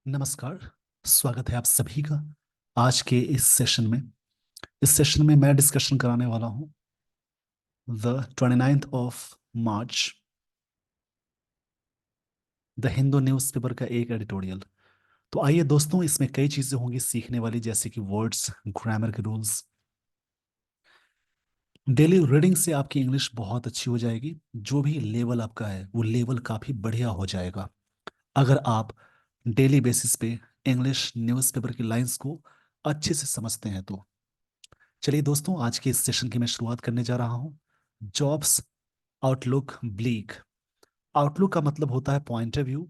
नमस्कार। स्वागत है आप सभी का आज के इस सेशन में मैं डिस्कशन कराने वाला हूं the 29th of March the Hindu newspaper का एक एडिटोरियल। तो आइए दोस्तों, इसमें कई चीज़ें होंगी सीखने वाली, जैसे कि वर्ड्स, ग्रामर के रूल्स। डेली रीडिंग से आपकी इंग्लिश बहुत अच्छी हो जाएगी। जो भी लेवल आपका है वो लेवल काफ़ी बढ़िया हो जाएगा अगर आप डेली बेसिस पे इंग्लिश न्यूज़पेपर की लाइंस को अच्छे से समझते हैं तो। चलिए दोस्तों, आज के इस सेशन की मैं शुरुआत करने जा रहा हूँ। Jobs outlook bleak. आउटलुक का मतलब होता है पॉइंट ऑफ व्यू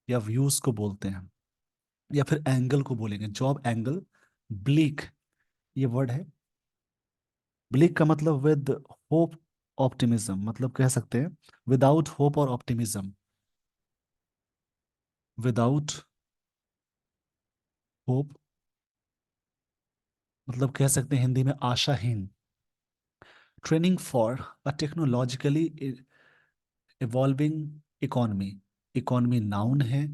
या व्यूज को बोलते हैं, या फिर एंगल को बोलेंगे, जॉब एंगल। ब्लीक ये वर्ड है। ब्लीक का मतलब विद होप ऑप्टिमिज्म, मतलब कह सकते हैं विदाउट होप और ऑप्टिमिज्म। विदाउट होप मतलब कह सकते हैं हिंदी में आशाहीन। Training for a technologically evolving economy. Economy noun है,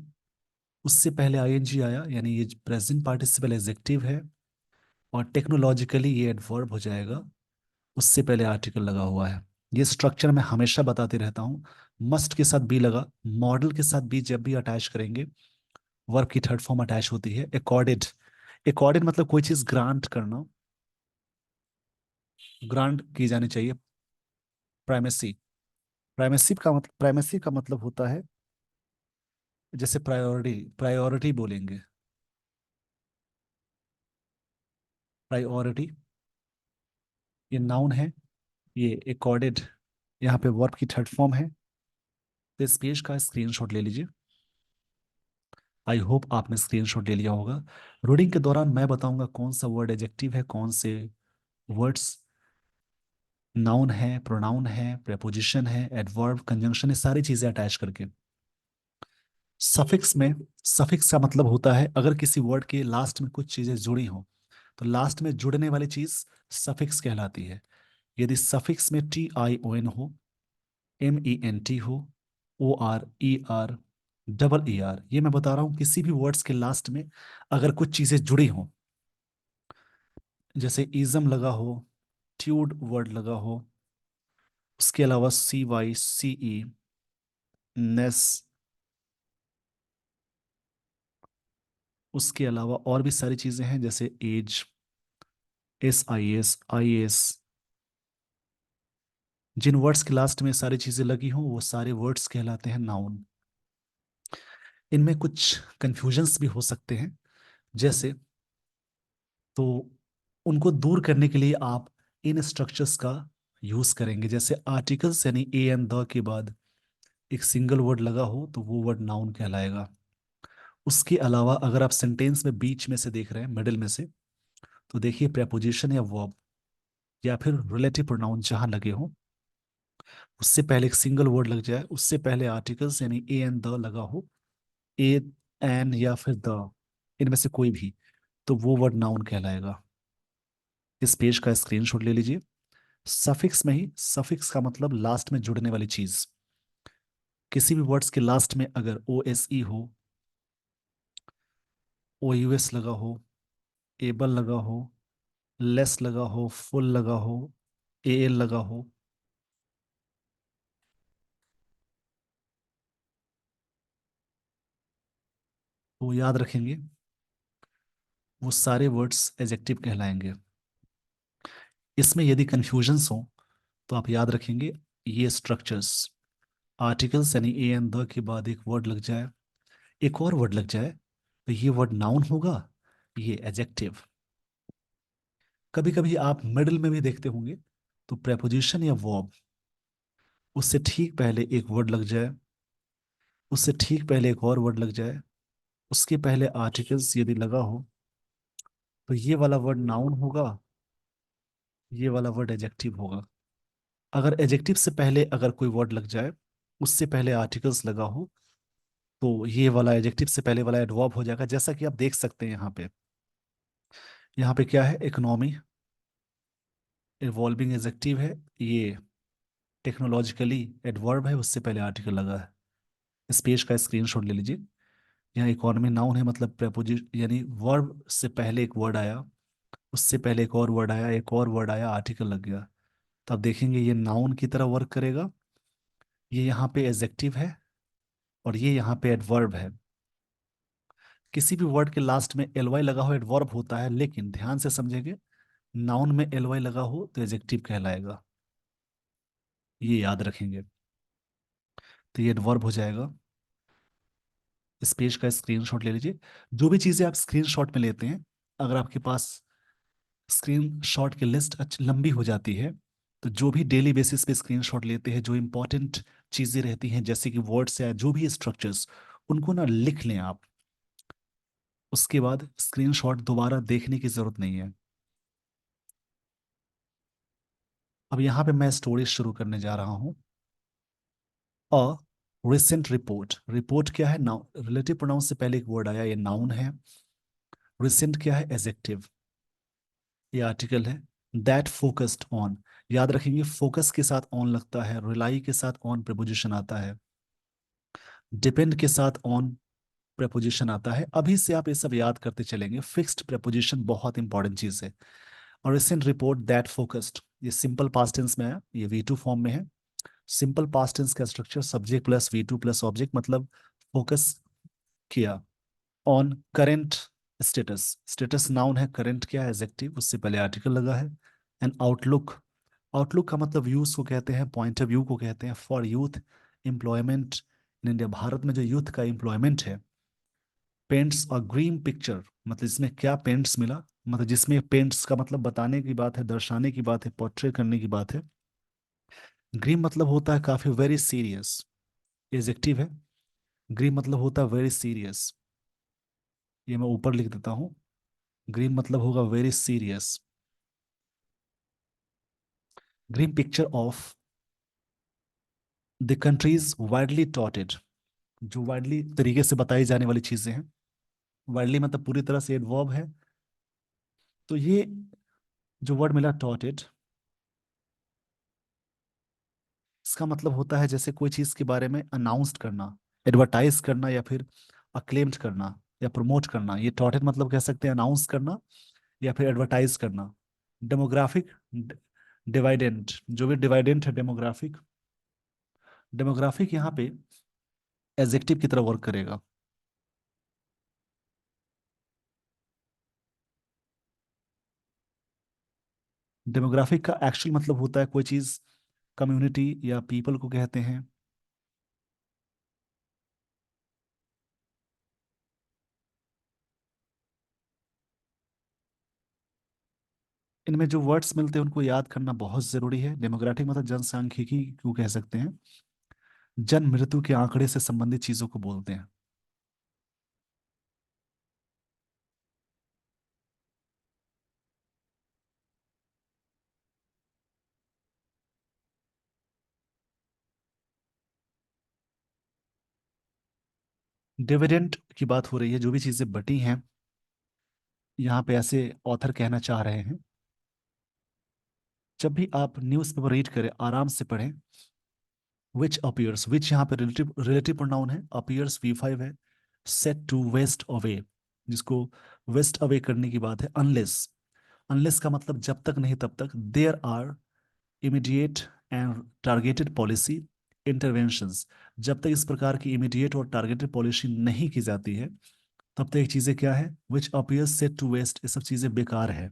उससे पहले आईएनजी आया, यानी ये प्रेजेंट पार्टिसिपल एग्जेक्टिव है। और टेक्नोलॉजिकली ये एडवर्ब हो जाएगा, उससे पहले आर्टिकल लगा हुआ है। ये स्ट्रक्चर मैं हमेशा बताते रहता हूँ। मस्ट के साथ बी लगा, मॉडल के साथ बी जब भी अटैच करेंगे वर्ब की थर्ड फॉर्म अटैच होती है। अकॉर्डेड। अकॉर्डेड मतलब कोई चीज ग्रांट करना, ग्रांट की जानी चाहिए। प्राइमेसी। प्राइमेसी का मतलब होता है, जैसे प्रायोरिटी, प्रायोरिटी बोलेंगे। प्रायोरिटी ये नाउन है, ये अकॉर्डेड यहाँ पे वर्ब की थर्ड फॉर्म है। तो इस पेज का स्क्रीनशॉट ले लीजिए। आई होप आपने स्क्रीनशॉट ले लिया होगा। रीडिंग के दौरान मैं बताऊंगा कौन सा वर्ड एडजेक्टिव है, कौन से वर्ड्स नाउन है, प्रोनाउन है, प्रेपोजिशन है, एडवर्ब, कंजंक्शन, ये सारी चीजें अटैच करके। सफिक्स में, सफिक्स का मतलब होता है अगर किसी वर्ड के लास्ट में कुछ चीजें जुड़ी हों तो लास्ट में जुड़ने वाली चीज सफिक्स कहलाती है। यदि सफिक्स में TION हो, MENT हो, ORER, ER, ये मैं बता रहा हूं किसी भी वर्ड्स के लास्ट में अगर कुछ चीजें जुड़ी हों, जैसे इज्म लगा हो, ट्यूड वर्ड लगा हो, उसके अलावा CYCE, नेस, उसके अलावा और भी सारी चीजें हैं जैसे एज, SIS, IAS। जिन वर्ड्स के लास्ट में सारी चीजें लगी हों वो सारे वर्ड्स कहलाते हैं नाउन। इनमें कुछ कंफ्यूजन्स भी हो सकते हैं, जैसे, तो उनको दूर करने के लिए आप इन स्ट्रक्चर्स का यूज करेंगे। जैसे आर्टिकल्स यानी ए एंड द के बाद एक सिंगल वर्ड लगा हो तो वो वर्ड नाउन कहलाएगा। उसके अलावा अगर आप सेंटेंस में बीच में से देख रहे हैं, मिडिल में से, तो देखिए प्रेपोजिशन या वर्ब या फिर रिलेटिव प्रोनाउन जहां लगे हों, उससे पहले एक सिंगल वर्ड लग जाए, उससे पहले आर्टिकल्स यानी ए एंड द लगा हो, ए एन या फिर द, इनमें से कोई भी, तो वो वर्ड नाउन कहलाएगा। इस पेज का स्क्रीनशॉट ले लीजिए। सफिक्स में ही, सफिक्स का मतलब लास्ट में जुड़ने वाली चीज। किसी भी वर्ड्स के लास्ट में अगर OSE हो, OUS लगा हो, एबल लगा हो, लेस लगा हो, फुल लगा हो, AL लगा हो, तो याद रखेंगे वो सारे वर्ड्स एडजेक्टिव कहलाएंगे। इसमें यदि कंफ्यूजन्स हो तो आप याद रखेंगे ये स्ट्रक्चर्स। आर्टिकल्स यानी ए एंड द के बाद एक वर्ड लग जाए, एक और वर्ड लग जाए, तो ये वर्ड नाउन होगा, ये एडजेक्टिव। कभी कभी आप मिडिल में भी देखते होंगे, तो प्रेपोजिशन या वर्ब, उससे ठीक पहले एक वर्ड लग जाए, उससे ठीक पहले एक और वर्ड लग जाए, उसके पहले आर्टिकल्स यदि लगा हो तो ये वाला वर्ड नाउन होगा, ये वाला वर्ड एडजेक्टिव होगा। अगर एडजेक्टिव से पहले अगर कोई वर्ड लग जाए, उससे पहले आर्टिकल्स लगा हो, तो ये वाला एडजेक्टिव से पहले वाला एडवर्ब हो जाएगा। जैसा कि आप देख सकते हैं यहाँ पे, यहाँ पे क्या है, इकोनॉमी, इवॉल्विंग एडजेक्टिव है, ये टेक्नोलॉजिकली एडवर्ब है, उससे पहले आर्टिकल लगा है। इस पेज का स्क्रीनशॉट ले लीजिए। यहाँ इकोनॉमी नाउन है, मतलब प्रेपोजिशन यानी वर्ब से पहले एक वर्ड आया, उससे पहले एक और वर्ड आया, एक और वर्ड आया, आर्टिकल लग गया। तो आप देखेंगे ये नाउन की तरह वर्क करेगा। ये यहाँ पे एडजेक्टिव है और ये यहाँ पे एडवर्ब है। किसी भी वर्ड के लास्ट में एल वाई लगा हो एडवर्ब होता है, लेकिन ध्यान से समझेंगे, नाउन में एल वाई लगा हो तो एडजेक्टिव कहलाएगा। ये याद रखेंगे। तो ये एडवर्ब हो जाएगा। इस पेज का स्क्रीनशॉट ले लीजिए। जो भी चीज़ें आप स्क्रीनशॉट में लेते हैं, अगर आपके पास स्क्रीनशॉट की लिस्ट अच्छी लंबी हो जाती है, तो जो भी डेली बेसिस पे स्क्रीनशॉट लेते हैं, जो इंपॉर्टेंट चीज़ें रहती हैं जैसे कि वर्ड्स या जो भी स्ट्रक्चर्स, उनको ना लिख लें आप। उसके बाद स्क्रीनशॉट दोबारा देखने की जरूरत नहीं है। अब यहाँ पे मैं स्टोरी शुरू करने जा रहा हूँ। अ रिसेंट रिपोर्ट, रिपोर्ट क्या है? नाउन, रिलेटिव प्रोनाउन से पहले एक वर्ड आया, ये नाउन है। रिसेंट क्या है? एडजेक्टिव, ये आर्टिकल है। दैट फोकस्ड ऑन, याद रखेंगे फोकस के साथ ऑन लगता है, रिलाई के साथ ऑन प्रपोजिशन आता है, डिपेंड के साथ ऑन प्रपोजिशन आता है। अभी से आप ये सब याद करते चलेंगे। फिक्स्ड प्रपोजिशन बहुत इंपॉर्टेंट चीज है। और रिसेंट रिपोर्ट दैट फोकस्ड, ये सिंपल पास्ट टेंस में है, ये वी टू फॉर्म में है। सिंपल पास्ट टेंस का structure subject plus V two plus object, मतलब फोकस किया on current status. Status noun है, करेंट क्या है? एडजेक्टिव, उससे पहले आर्टिकल लगा है। एंड आउटलुक, आउटलुक का मतलब व्यूज को कहते हैं, पॉइंट ऑफ व्यू को कहते हैं। For youth employment in India, Bharat में जो यूथ का एम्प्लॉयमेंट है। पेंट्स और ग्रीन पिक्चर, मतलब इसमें क्या पेंट्स मिला, मतलब जिसमें पेंट्स का मतलब बताने की बात है, दर्शाने की बात है, पोर्ट्रे करने की बात है। ग्रीन मतलब होता है काफी वेरी सीरियस, एडजेक्टिव है। ग्रीन मतलब होता है वेरी सीरियस, ये मैं ऊपर लिख देता हूँ। ग्रीन मतलब होगा very serious. Green picture of the countries widely touted, जो वाइडली तरीके से बताई जाने वाली चीजें हैं। वाइडली मतलब पूरी तरह से एडवर्ब है। तो ये जो वर्ड मिला टॉटेड, इसका मतलब होता है जैसे कोई चीज के बारे में अनाउंस करना, एडवर्टाइज करना, या फिर अक्लेम्ड करना या प्रमोट करना। ये टॉटेड मतलब कह सकते हैं अनाउंस करना या फिर एडवर्टाइज करना। डेमोग्राफिक डिवाइडेंट, जो भी डिवाइडेंट है डेमोग्राफिक, डेमोग्राफिक यहाँ पे एडजेक्टिव की तरह वर्क करेगा। डेमोग्राफिक का एक्चुअल मतलब होता है कोई चीज कम्युनिटी या पीपल को कहते हैं। इनमें जो वर्ड्स मिलते हैं उनको याद करना बहुत जरूरी है। डेमोग्राफिक मतलब जनसांख्यिकी को कह सकते हैं, जन्म मृत्यु के आंकड़े से संबंधित चीजों को बोलते हैं। डिविडेंड की बात हो रही है, जो भी चीजें बटी हैं, यहाँ पे ऐसे ऑथर कहना चाह रहे हैं। जब भी आप न्यूज़पेपर रीड करें, आराम से पढ़ें। विच अपीयर्स, विच यहाँ पे रिलेटिव रिलेटिव प्रोनाउन है, अपीयर्स V5 है। सेट टू वेस्ट अवे, जिसको वेस्ट अवे करने की बात है। अनलेस, अनलेस का मतलब जब तक नहीं तब तक। There are immediate and targeted policy interventions, जब तक इस प्रकार की इमीडिएट और टारगेटेड पॉलिसी नहीं की जाती है, तब तक एक चीजें क्या है? विच अपीयर्स सेट टू वेस्ट, ये सब चीजें बेकार है।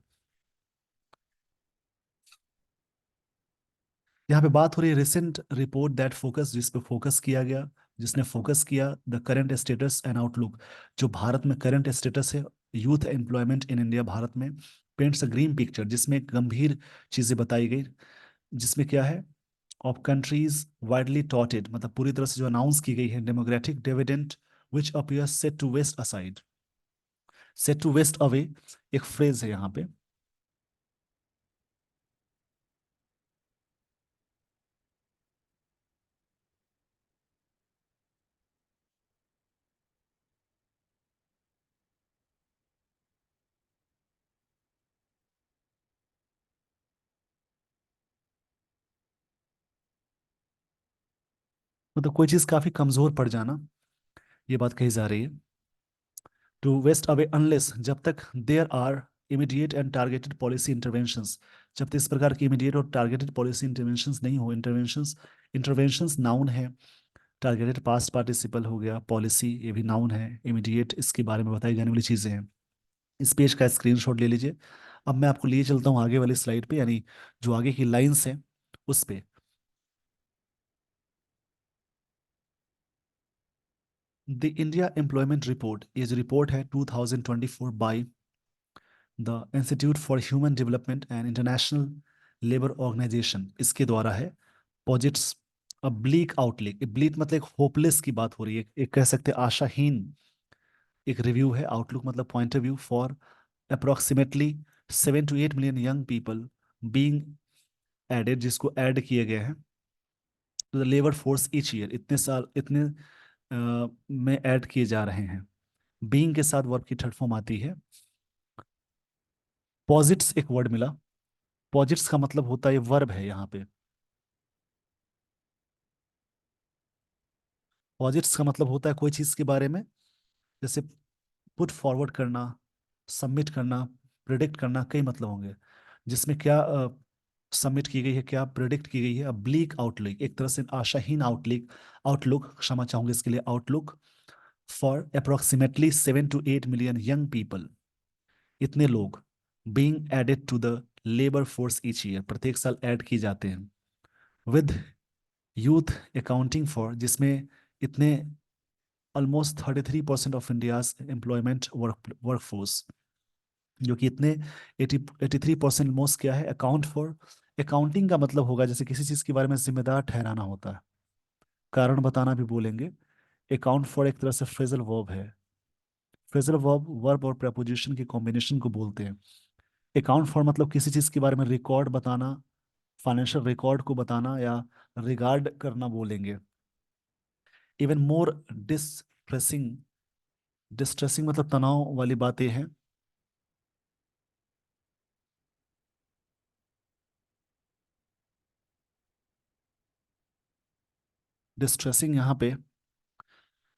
यहाँ पे बात हो रही है रिसेंट रिपोर्ट दैट फोकस, जिस पे फोकस किया गया, जिसने फोकस किया the current status and outlook, जो भारत में करंट स्टेटस है, youth employment in India, Bharat में। पेंट्स अ ग्रीन पिक्चर, जिसमें गंभीर चीजें बताई गई, जिसमें क्या है? ऑफ कंट्रीज वाइडली टॉटेड, मतलब पूरी तरह से जो अनाउंस की गई है। Demographic dividend which appears set to waste aside, set to waste away, एक फ्रेज है यहाँ पे। मतलब कोई चीज काफी कमजोर पड़ जाना, ये बात कही जा रही है। टू वेस्ट अवे अनलेस, जब तक there are immediate and targeted policy interventions, जब तक इस प्रकार की इमीडिएट और टारगेटेड पॉलिसी इंटरवेंशंस नहीं हो। इंटरवेंशंस, इंटरवेंशंस नाउन है, टारगेटेड पास्ट पार्टिसिपल हो गया, पॉलिसी ये भी नाउन है, इमीडिएट इसके बारे में बताई जाने वाली चीज़ें हैं। इस पेज का स्क्रीनशॉट ले लीजिए। अब मैं आपको लिए चलता हूँ आगे वाली स्लाइड पे, यानी जो आगे की लाइंस हैं उस पे। द इंडिया एम्प्लॉयमेंट रिपोर्ट, ये जो रिपोर्ट है 2024 by the institute for human development and international labour organisation, इसके द्वारा है। Posits a bleak outlook, bleak मतलब एक होपलेस की बात हो रही है, एक कह सकते हैं आशाहीन एक रिव्यू है। आउटलुक मतलब point of view for approximately 7 to 8 million young people being added, जिसको ऐड किए गए हैं to the labour force each year, इतने साल इतने में ऐड किए जा रहे हैं। बीइंग के साथ वर्ब की थर्ड फॉर्म आती है। पॉजिट्स एक वर्ड मिला, पॉजिट्स का मतलब होता है, वर्ब है यहाँ पे। पॉजिट्स का मतलब होता है कोई चीज के बारे में, जैसे पुट फॉरवर्ड करना, सबमिट करना, प्रिडिक्ट करना, कई मतलब होंगे। जिसमें क्या सबमिट की गई है, क्या प्रिडिक्ट की गई है। अब ब्लीक आउटलुक, एक तरह से आशाहीन आउटलुक, आउटलुक क्षमा चाहूंगे इसके लिए, outlook for approximately 7 to 8 million young people, इतने लोग being added to the labour force each year, प्रत्येक साल ऐड किए जाते हैं। विद यूथ अकाउंटिंग फॉर, जिसमें इतने almost 33% of India's employment workforce, जो कि इतने 83% मोस्ट क्या है, अकाउंट फॉर। अकाउंटिंग का मतलब होगा जैसे किसी चीज के बारे में जिम्मेदार ठहराना होता है, कारण बताना भी बोलेंगे। अकाउंट फॉर एक तरह से फ्रेजल वर्ब है। फ्रेजल वर्ब वर्ब और प्रपोजिशन के कॉम्बिनेशन को बोलते हैं। अकाउंट फॉर मतलब किसी चीज के बारे में रिकॉर्ड बताना, फाइनेंशियल रिकॉर्ड को बताना या रिगार्ड करना बोलेंगे। इवन मोर डिस्ट्रेसिंग, डिस्ट्रेसिंग मतलब तनाव वाली बातें हैं। डिस्ट्रेसिंग यहाँ पे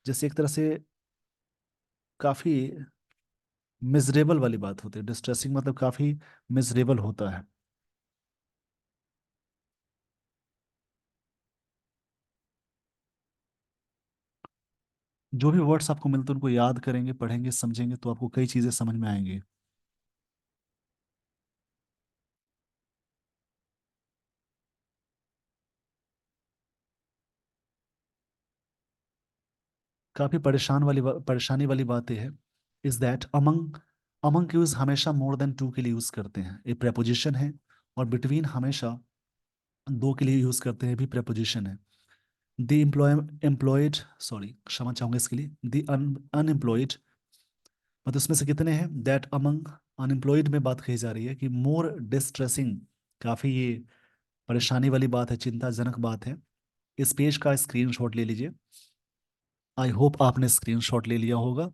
जैसे एक तरह से काफी मिजरेबल वाली बात होती है। डिस्ट्रेसिंग मतलब काफी मिजरेबल होता है। जो भी वर्ड्स आपको मिलते हैं उनको याद करेंगे, पढ़ेंगे, समझेंगे तो आपको कई चीजें समझ में आएंगी। काफी परेशानी वाली बातें है। इज दैट अमंग, अमंग का यूज हमेशा मोर देन टू के लिए यूज करते हैं, ये प्रेपोजिशन है। और बिटवीन हमेशा दो के लिए यूज करते हैं, भी प्रेपोजिशन है। द एम्प्लॉयड, सॉरी क्षमा चाहूंगा इसके लिए, द अनएम्प्लॉयड, मतलब उसमें से कितने हैं, दैट अमंग अनएम्प्लॉयड में बात कही जा रही है कि मोर डिस्ट्रेसिंग, काफी ये परेशानी वाली बात है, चिंताजनक बात है। इस पेज का स्क्रीनशॉट ले लीजिए। आई होप आपने स्क्रीनशॉट ले लिया होगा।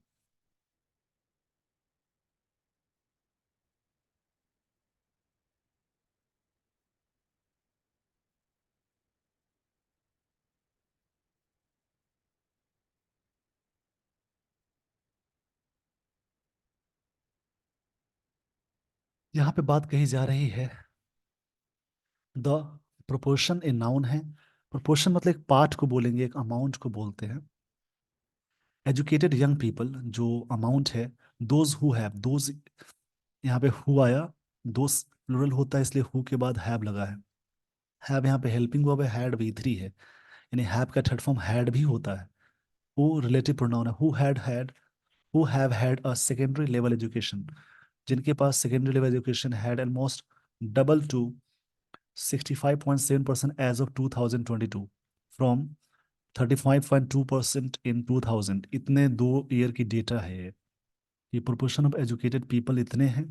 यहाँ पे बात कही जा रही है, द प्रोपोर्शन ए नाउन है। प्रोपोर्शन मतलब एक पार्ट को बोलेंगे, एक अमाउंट को बोलते हैं। एजुकेटेड यंग पीपल जो अमाउंट है, दोज हु हैव, दोज यहाँ पे हु आया, दोज प्लुरल होता है इसलिए हु के बाद हैव लगा है। हैव यहाँ पे हेल्पिंग वर्ब है, हैड V3 है, यानी हैव का थर्ड फॉर्म हैड भी होता है। हु रिलेटिव प्रोनाउन है, who had, who have had a secondary level education, जिनके पास secondary level education had almost double to 65.7% as of 2022 from 35.2% in 2000, इतने 2 ईयर की डेटा है ये। प्रोपोर्शन ऑफ एजुकेटेड पीपल इतने हैं।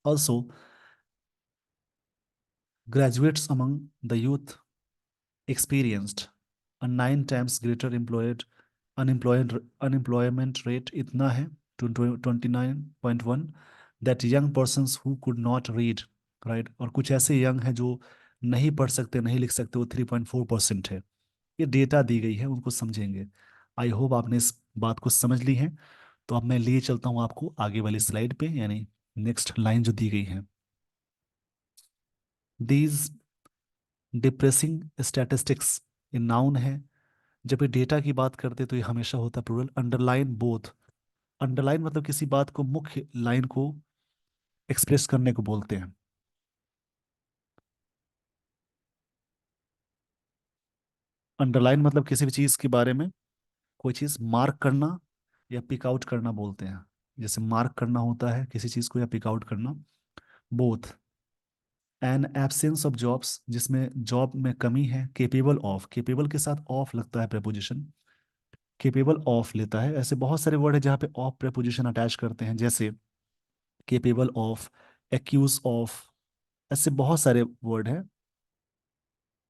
Also graduates among the youth experienced a 9 times greater unemployment rate, इतना है 29.1, that young persons who could not read, right, और कुछ ऐसे यंग हैं जो नहीं पढ़ सकते, नहीं लिख सकते, वो 3.4% है। ये डेटा दी गई है, उनको समझेंगे। आई होप आपने इस बात को समझ ली है। तो अब मैं लिए चलता हूँ आपको आगे वाली स्लाइड पे, यानी नेक्स्ट लाइन जो दी गई है। दीज डिप्रेसिंग स्टैटिस्टिक्स, ये नाउन है। जब ये डेटा की बात करते तो ये हमेशा होता है प्लूरल। अंडरलाइन बोथ, अंडरलाइन मतलब किसी बात को, मुख्य लाइन को एक्सप्रेस करने को बोलते हैं। अंडरलाइन मतलब किसी भी चीज के बारे में कोई चीज मार्क करना या पिक आउट करना बोलते हैं। जैसे मार्क करना होता है किसी चीज को, या पिक आउट करना। Both. An absence of jobs, जिसमें जॉब में कमी है। केपेबल ऑफ, केपेबल के साथ ऑफ लगता है प्रेपोजिशन, केपेबल ऑफ लेता है। ऐसे बहुत सारे वर्ड है जहाँ पे ऑफ प्रेपोजिशन अटैच करते हैं, जैसे केपेबल ऑफ, एक्यूज ऑफ। ऐसे बहुत सारे वर्ड हैं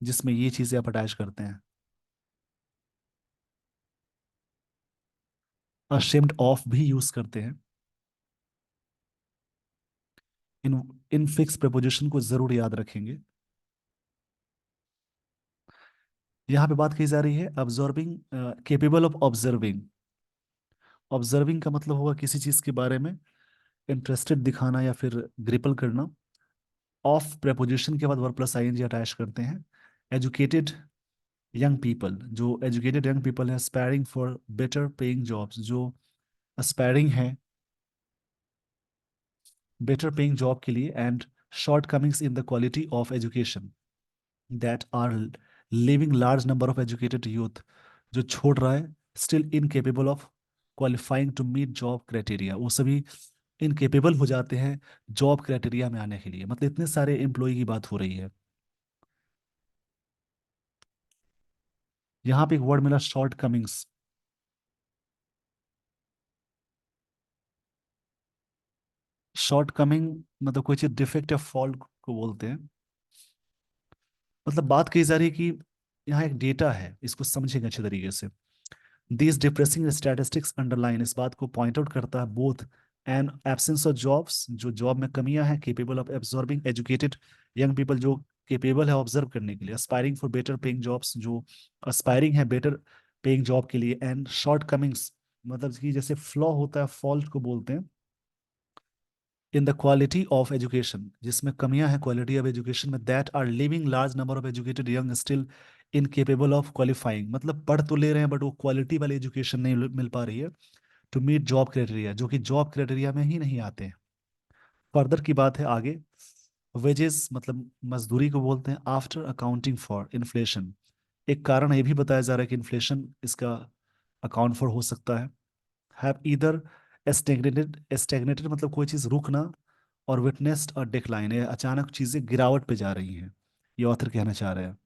जिसमें ये चीजें आप अटैच करते हैं। अशेम्ड ऑफ भी यूज करते हैं। इन इन फिक्स प्रेपोजिशन को जरूर याद रखेंगे। यहाँ पे बात की जा रही है observing, capable of observing. Observing का मतलब होगा किसी चीज के बारे में इंटरेस्टेड दिखाना या फिर ग्रिपल करना। ऑफ प्रेपोजिशन के बाद वर्ब प्लस आईएनजी अटैच करते हैं। एजुकेटेड यंग पीपल, जो एजुकेटेड यंग पीपल है, aspiring for better paying jobs, जो एस्पायरिंग है बेटर पेइंग जॉब के लिए। And shortcomings in the quality of education that are living large number of educated youth, जो छोड़ रहा है still incapable of qualifying to meet job criteria, वो सभी इनकेपेबल हो जाते हैं जॉब क्राइटेरिया में आने के लिए। मतलब इतने सारे एम्प्लॉय की बात हो रही है। यहाँ पे एक वर्ड मिला शॉर्ट कमिंग्स। शॉर्ट कमिंग मतलब कोई चीज डिफेक्ट या फॉल्ट को बोलते हैं। मतलब बात कही जा रही है कि यहाँ एक डेटा है, इसको समझेंगे अच्छे तरीके से। दिस डिप्रेसिंग स्टैटिस्टिक्स अंडरलाइन, इस बात को पॉइंट आउट करता है both an absence of jobs, जो जॉब में कमियां हैं, capable of absorbing educated young people, जो केपेबल है ऑब्जर्व करने के लिए, aspiring for better paying jobs, जो अस्पायरिंग है बेटर पेइंग जॉब के लिए। एंड शॉर्ट कमिंग्स मतलब कि जैसे फ्लॉ होता है, फॉल्ट को बोलते हैं। In the quality of education, जिसमें कमियां हैं क्वालिटी ऑफ एजुकेशन में। That are living large number of educated young still incapable of qualifying, मतलब पढ़ तो ले रहे हैं बट वो क्वालिटी वाली एजुकेशन नहीं मिल पा रही है टू मीट जॉब क्राइटेरिया, जो कि जॉब क्राइटेरिया में ही नहीं आते हैं। फर्दर की बात है आगे। वेजेस मतलब मजदूरी को बोलते हैं आफ्टर अकाउंटिंग फॉर इन्फ्लेशन। एक कारण ये भी बताया जा रहा है कि इन्फ्लेशन इसका अकाउंट फॉर हो सकता है। हैव ईदर स्टेगनेटेड, स्टेगनेटेड मतलब कोई चीज रुकना, और विटनेस्ड अ डिक्लाइन है, अचानक चीजें गिरावट पे जा रही हैं, ये ऑथर कहना चाह रहे हैं।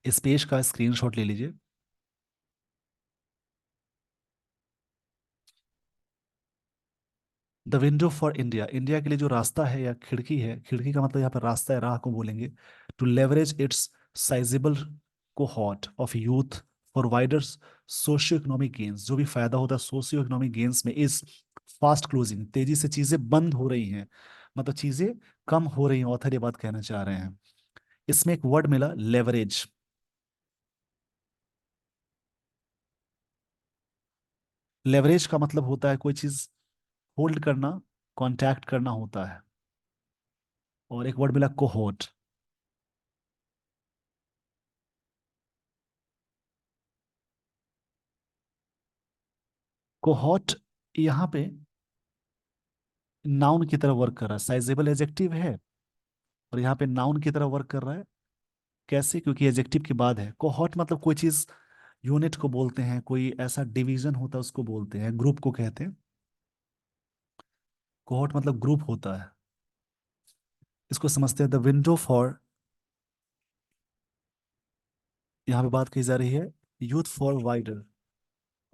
इस पेज का स्क्रीनशॉट ले लीजिए। The window for India, India के लिए जो रास्ता है या खिड़की है, खिड़की का मतलब यहाँ पर रास्ता है, राह को बोलेंगे। To leverage its sizeable cohort of youth for wider socio economic gains, जो भी फायदा होता है सोशियो इकोनॉमिक गेन्स में, इज फास्ट क्लोजिंग, तेजी से चीजें बंद हो रही हैं, मतलब चीजें कम हो रही हैं, ऑथर ये बात कहना चाह रहे हैं। इसमें एक वर्ड मिला लेवरेज। लेवरेज का मतलब होता है कोई चीज होल्ड करना, कांटेक्ट करना होता है। और एक वर्ड मिला कोहोर्ट। कोहोर्ट यहाँ पे नाउन की तरह वर्क कर रहा है, साइजेबल एजेक्टिव है और यहाँ पे नाउन की तरह वर्क कर रहा है। कैसे? क्योंकि एजेक्टिव के बाद है। कोहोर्ट मतलब कोई चीज यूनिट को बोलते हैं, कोई ऐसा डिवीजन होता है उसको बोलते हैं, ग्रुप को कहते हैं। कोहोर्ट मतलब ग्रुप होता है। इसको समझते हैं। द विंडो फॉर, यहाँ पे बात की जा रही है youth for wider,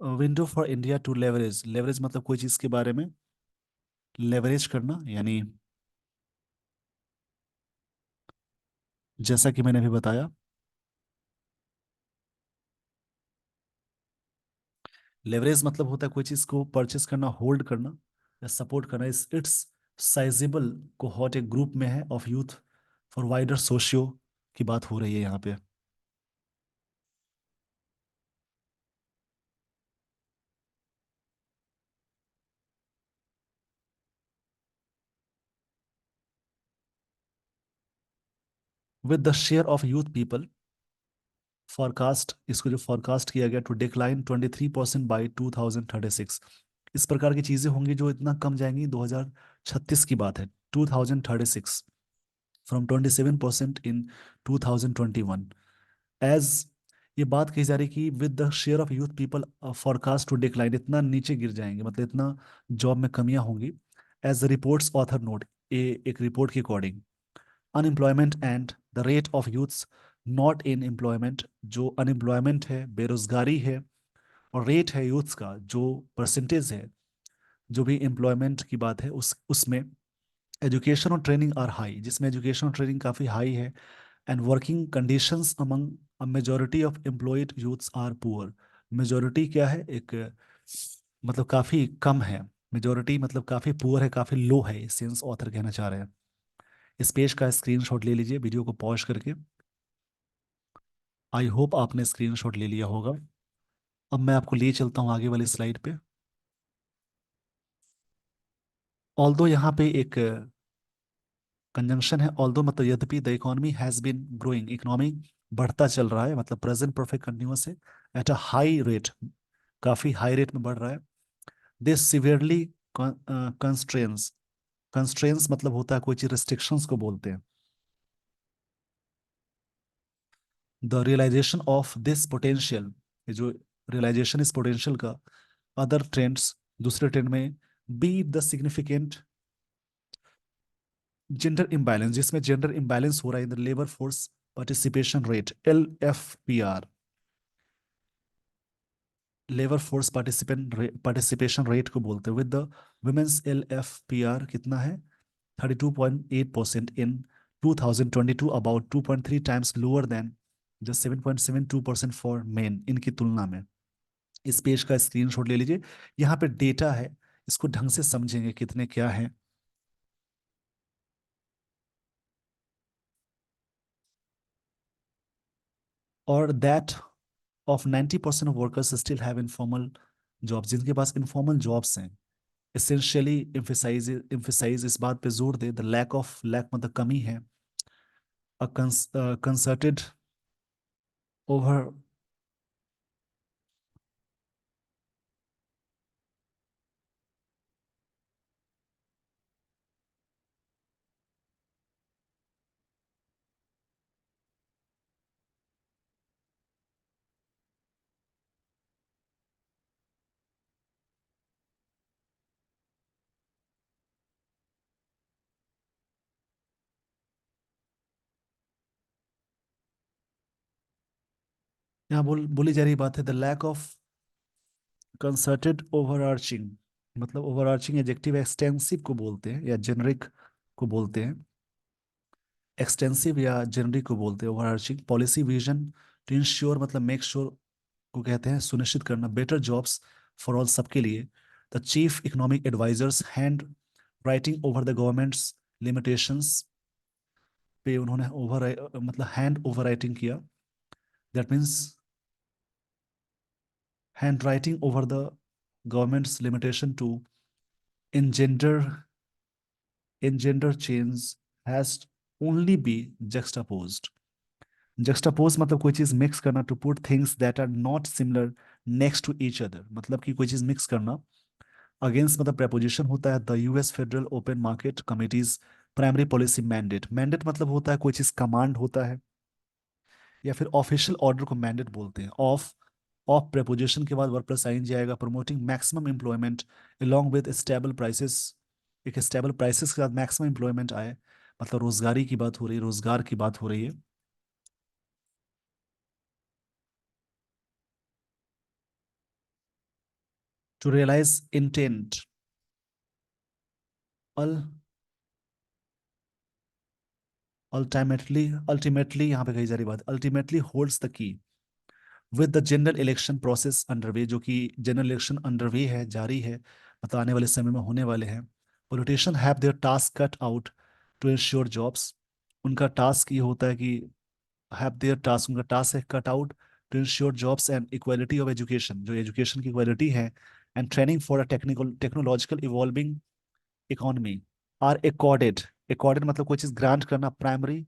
window for India to leverage. Leverage मतलब कोई चीज के बारे में लेवरेज करना, यानी जैसा कि मैंने अभी बताया, लेवरेज मतलब होता है कोई चीज को परचेस करना, होल्ड करना या सपोर्ट करना। इस इट्स साइजेबल कोहॉर्ट एक ग्रुप में है of youth for wider socio की बात हो रही है यहाँ पे। With the share of youth people forecast, इसको जो फॉरकास्ट किया गया टू डिक्लाइन 23% बाई 2036। इस प्रकार की चीजें होंगी जो इतना कम जाएंगी, 2036 की बात है, 2036, फ्रॉम 27% इन 2021। एज ये बात कही जा रही कि with the share of youth people forecast to decline, इतना नीचे गिर जाएंगे, मतलब इतना जॉब में कमियां होंगी। As the report's author note, एक रिपोर्ट के according unemployment and the rate of youths not in employment, जो अनएम्प्लॉयमेंट है, बेरोजगारी है, और रेट है यूथ्स का, जो परसेंटेज है, जो भी एम्प्लॉयमेंट की बात है उसमें एजुकेशन और ट्रेनिंग आर हाई, जिसमें एजुकेशन और ट्रेनिंग काफ़ी हाई है। And working conditions among a majority of employed youths are poor. Majority क्या है, एक मतलब काफ़ी कम है, मेजोरिटी मतलब काफ़ी पुअर है, काफ़ी लो है, सेंस ऑथर कहना चाह रहे हैं। इस पेज का स्क्रीनशॉट ले लीजिए वीडियो को पॉज करके। आई होप आपने स्क्रीनशॉट ले लिया होगा। अब मैं आपको लिए चलता हूँ आगे वाली स्लाइड पे। ऑल्दो यहाँ पे एक कंजंक्शन है, ऑल्दो मतलब यद्यपि the economy has been growing, economy बढ़ता चल रहा है, मतलब प्रेजेंट परफेक्ट कंटिन्यूअस है, एट अ हाई रेट, काफी हाई रेट में बढ़ रहा है। दिस सिवियरली कंस्ट्रेंस, कंस्ट्रेंस मतलब होता है कोई चीज, रिस्ट्रिक्शंस को बोलते हैं। The realisation of this potential, ये जो रियलाइजेशन इस पोटेंशियल का, अदर ट्रेंड्स, दूसरे ट्रेंड में, be the significant gender imbalance, जिसमें जेंडर इम्बैलेंस हो रहा है in the labour force participation rate, LFPR, labour force participation rate को बोलते हैं। विद द वुमेन्स LFPR कितना है, 32.8% इन 2022, about 2.3 times lower than just 7.72% for main, इनकी तुलना में। इस पेज का स्क्रीनशॉट ले लीजिए, यहाँ पे डेटा है, इसको ढंग से समझेंगे कितने क्या है। और that of 90% of workers still have informal jobs, जिनके पास इनफॉर्मल जॉब्स हैं। एसेंशियली एम्फेसाइज इस बात पे जोर दे, द लैक ऑफ, लैक मतलब कमी है, अ कंसर्टेड ओवर, यहाँ बोली जा रही बात है, the lack of concerted overarching, मतलब ओवरआर्चिंग एडजेक्टिव एक्सटेंसिव को बोलते हैं या जेनरिक को बोलते हैं, एक्सटेंसिव या जेनरिक को बोलते हैं overarching policy vision to ensure, मतलब मेक श्योर को कहते हैं सुनिश्चित करना, बेटर जॉब्स फॉर ऑल, सबके लिए। The chief economic advisor's hand writing over the government's limitations पे उन्होंने ओवर, मतलब हैंड ओवर राइटिंग किया, that means hand writing over the government's limitation to engender engender change has only be juxtaposed, juxtapose मतलब कोई चीज mix करना, to put things that are not similar next to each other, मतलब कि कोई चीज mix करना। अगेंस्ट मतलब preposition होता है the US federal open market committees primary policy mandate, mandate मतलब होता है कोई चीज कमांड होता है, या फिर ऑफिशियल ऑर्डर को मैंडेट बोलते हैं। ऑफ, ऑफ प्रेपोजिशन के बाद वर्ब प्लस आइन जाएगा, promoting maximum employment along with stable prices, एक स्टेबल प्राइसेस के साथ मैक्सिमम एम्प्लॉयमेंट आए, मतलब रोजगारी की बात हो रही है, रोजगार की बात हो रही है। टू रियलाइज इंटेंट, अल अल्टीमेटली, अल्टीमेटली यहाँ पे कही जा रही बात, ultimately holds the key with the general election process underway, जो कि जनरल इलेक्शन अंडरवे है, जारी है, मतलब आने वाले समय में होने वाले हैं। Politician have their task cut out to ensure jobs, उनका टास्क ये होता है कि हैव देयर टास्क, उनका टास्क है cut out to ensure jobs and equality of education, जो एजुकेशन की इक्वालिटी है, and training for a technological evolving economy are accorded, accorded मतलब कोई चीज ग्रांट करना, प्राइमरी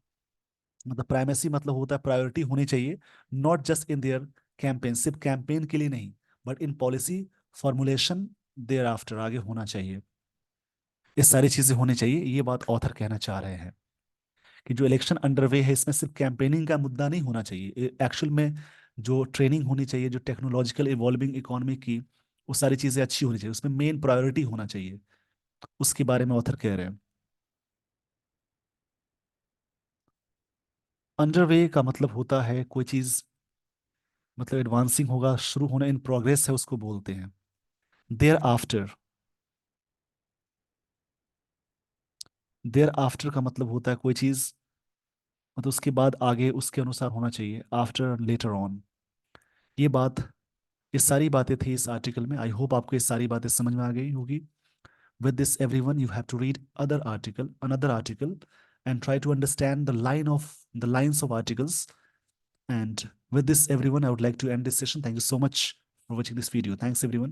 मतलब प्राइमेसी मतलब होता है प्रायोरिटी होनी चाहिए, not just in their campaign, सिर्फ कैंपेन के लिए नहीं, but in policy formulation thereafter, आगे होना चाहिए। ये सारी चीजें होनी चाहिए, ये बात ऑथर कहना चाह रहे हैं कि जो इलेक्शन अंडरवे है इसमें सिर्फ कैंपेनिंग का मुद्दा नहीं होना चाहिए, एक्चुअल में जो ट्रेनिंग होनी चाहिए, जो टेक्नोलॉजिकल इवॉल्विंग इकोनॉमी की, वो सारी चीजें अच्छी होनी चाहिए, उसमें मेन प्रायोरिटी होना चाहिए, उसके बारे में ऑथर कह रहे हैं। अंडरवे का मतलब होता है कोई चीज, मतलब एडवांसिंग होगा, शुरू होना, इन प्रोग्रेस है उसको बोलते हैं। देयर आफ्टर, देयर आफ्टर का मतलब होता है कोई चीज, मतलब उसके बाद आगे उसके अनुसार होना चाहिए, आफ्टर लेटर ऑन। ये बात, ये सारी बातें थी इस आर्टिकल में। आई होप आपको ये सारी बातें समझ में आ गई होगी। With this, everyone, you have to read another article, and try to understand the lines of articles. And with this, everyone, I would like to end this session. Thank you so much for watching this video. Thanks, everyone.